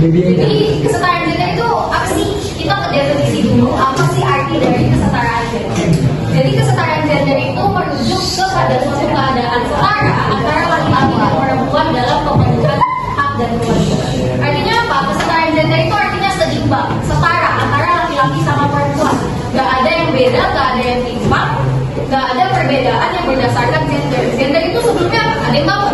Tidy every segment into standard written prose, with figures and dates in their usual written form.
Jadi kesetaraan gender itu apa sih? Kita mendefinisi dulu apa sih arti dari kesetaraan gender. Jadi kesetaraan gender itu merujuk kepada suatu keadaan setara antara laki-laki dan perempuan dalam pemenuhan hak dan kewajiban. Artinya apa? Kesetaraan gender itu artinya seimbang, setara antara laki-laki sama perempuan. Gak ada yang beda, gak ada yang timpang, gak ada perbedaan yang berdasarkan gender. Gender itu sebelumnya ada yang tahu?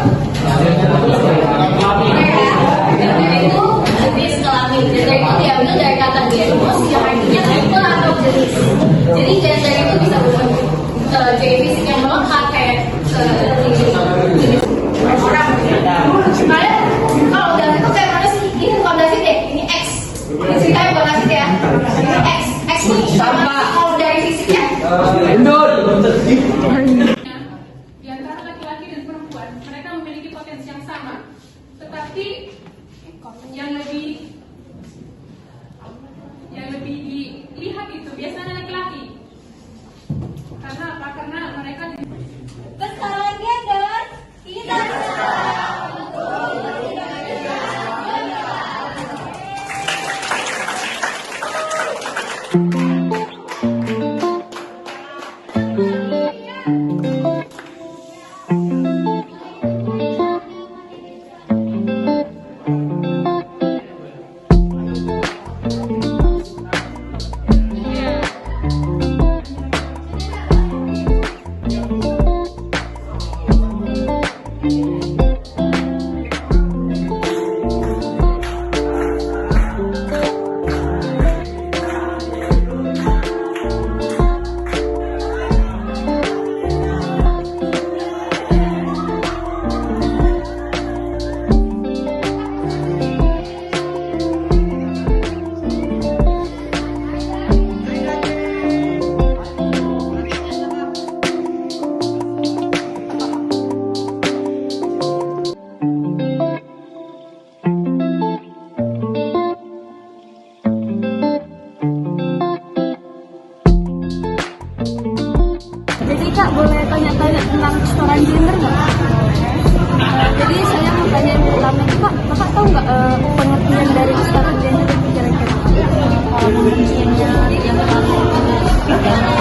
Gender itu jenis kelamin. Gender itu diambil dari kata genus yang artinya tipe atau jenis. Jadi gender itu bisa berbentuk jadi fisik yang melengkap kayak jenis orang. Kalian kalau udah itu kayak mana sih? Ini bukan David deh, ini X. Ceritanya bukan David ya. Ini X. X ini sama kalau dari fisiknya. Di antara laki-laki dan perempuan, mereka memiliki potensi yang sama, tetapi yang lebih dilihat itu biasanya laki-laki. Karena apa? Karena mereka kesetaraan gender kita Kak, boleh tanya-tanya tentang kesetaraan gender nggak? Jadi saya mau tanya yang pertama itu Kak, Kakak tahu nggak pengertian dari kesetaraan gender itu kira-kira? Kalau pengertiannya yang pertama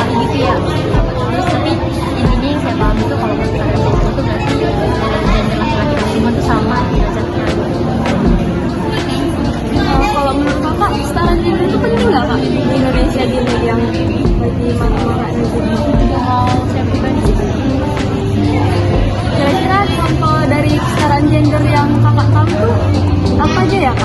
gitu ya. Terus tapi intinya yang saya paham itu kalau kesetaraan gender itu berarti gender laki-laki dan perempuan itu sama derajatnya. Kalau menurut Kakak kesetaraan gender itu penting nggak Kak di Indonesia gini yang bagi masyarakat ini? Saya pribadi sih Kira-kira contoh dari kesetaraan gender yang Kakak tahu tuh apa aja ya?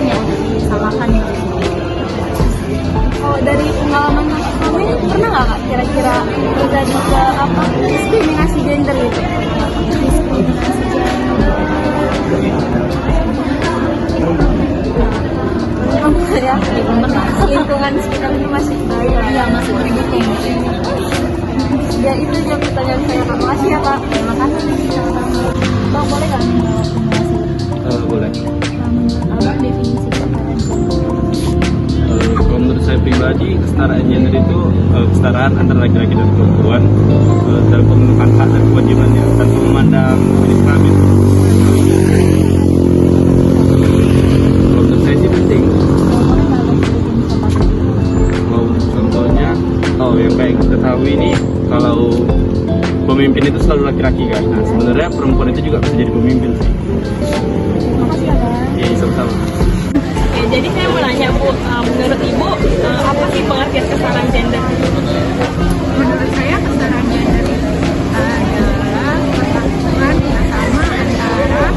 mungkin yang udah disamakan gitu. Oh, dari pengalaman kami pernah nggak Kak kira-kira terjadi ke apa diskriminasi gender gitu? Diskriminasi gender. Ya, lingkungan sekitar ini masih baik lah ya, masih mendukung. Ya itu juga pertanyaan saya Kak. Makasih ya Kak. Terima kasih. Bang boleh nggak menjawab penjelasan? Boleh. Apa definisi kesetaraan gender? Kalau menurut saya pribadi, kesetaraan gender itu kesetaraan antara laki-laki dan perempuan dalam pemenuhan hak dan kewajibannya tanpa memandang jenis kelamin. Kalau menurut saya sih penting. Mau contohnya, yang kayak kita tahu ini, kalau pemimpin itu selalu laki-laki kan. Nah, sebenarnya perempuan itu juga bisa jadi pemimpin sih. Makasih ya Kak. Ya, sama-sama. Oke, jadi saya mau nanya Bu, menurut Ibu apa sih pengertian kesetaraan gender? Menurut saya kesetaraan gender itu adalah perlakuan yang sama antara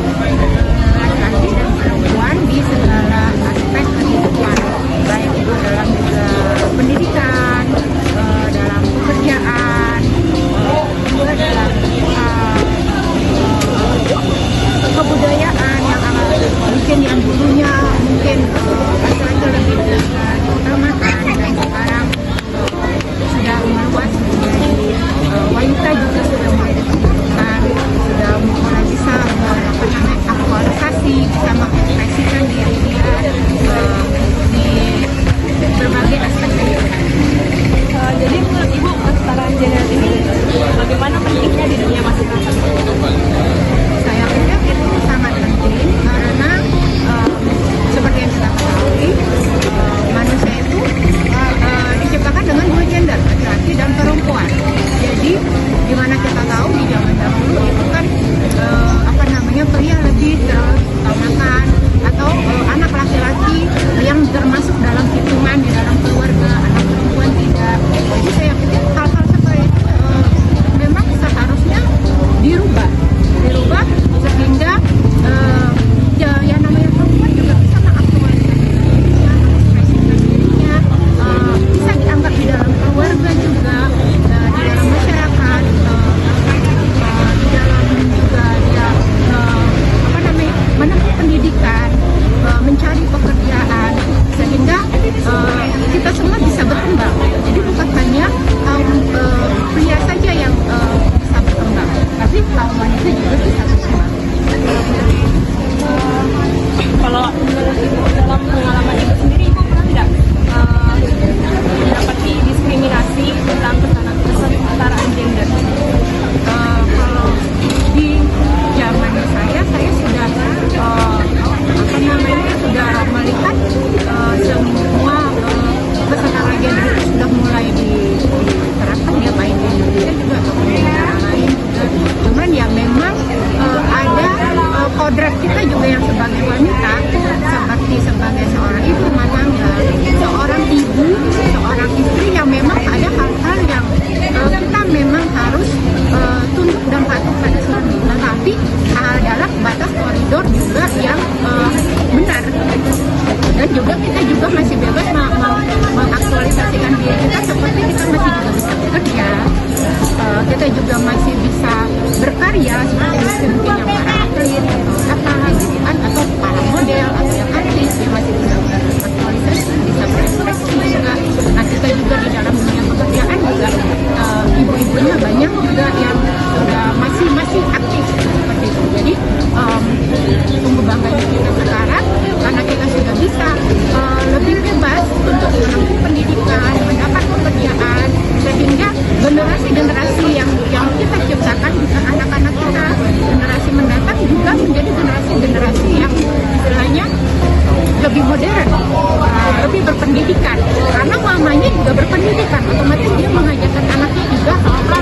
laki-laki dan perempuan di segala aspek kehidupan, baik itu dalam juga pendidikan, dalam pekerjaan, juga dalam kebudayaan yang mungkin yang dulunya mungkin laki-laki lebih diutamakan dan sekarang sudah meluas menjadi wanita juga sudah mulai diperlukan, sudah mulai bisa aktualisasi, bisa mengekspresikan diri dia di berbagai aspek kehidupan. Jadi menurut Ibu kesetaraan gender ini bagaimana pentingnya di dunia masyarakat? Saya pikir itu sangat penting karena seperti yang kita ketahui manusia itu diciptakan dengan dua gender, laki-laki dan perempuan. Jadi dimana kita tahu di zaman dahulu itu kan pria lebih terutamakan atau anak laki-laki yang termasuk dalam hitungan di dalam keluarga, anak perempuan tidak. Jadi saya pikir hal-hal seperti itu memang seharusnya dirubah sehingga yang namanya perempuan juga bisa mengaktualisasi dirinya, mengekspresikan dirinya, bisa dianggap di dalam keluarga juga, di dalam masyarakat, di dalam juga dia menempuh pendidikan, mencari pekerjaan, sehingga kita semua bisa berkembang. Jadi bukan hanya kaum pria saja yang bisa berkembang, tapi kaum wanita juga bisa berkembang. Kalau menurut Ibu dalam pengalaman Ibu sendiri, Ibu pernah tidak mendapati diskriminasi tentang kesetaraan gender? Kalau di zaman saya sudah sudah melihat semua kesetaraan gender itu sudah mulai diterapkan ya, baik di Indonesia juga atau di negara lain juga. Cuman ya memang ada kodrat kita juga yang sebagai wanita, seperti sebagai seorang ibu rumah tangga, seorang ibu, seorang istri, yang memang ada hal-hal yang kita memang harus tunduk dan patuh pada suami. Tetapi adalah batas koridor juga yang benar. Dan juga kita juga masih bebas mengaktualisasikan diri kita, seperti kita masih juga bisa bekerja, kita juga masih bisa berkarya seperti mungkin yang para atlet atau para model atau yang artis yang masih bisa beraktualisasi, bisa berekspresi juga. Nah, kita juga di dalam dunia pekerjaan juga ibu-ibunya banyak juga yang sudah masih aktif seperti itu. Jadi sungguh bangganya kita sekarang karena kita sudah bisa lebih bebas untuk menempuh pendidikan, mendapat pekerjaan, sehingga generasi-generasi yang kita ciptakan juga anak-anak kita, generasi mendatang juga menjadi generasi-generasi yang istilahnya lebih modern, lebih berpendidikan. Karena mamanya juga berpendidikan, otomatis dia mengajarkan anaknya juga hal-hal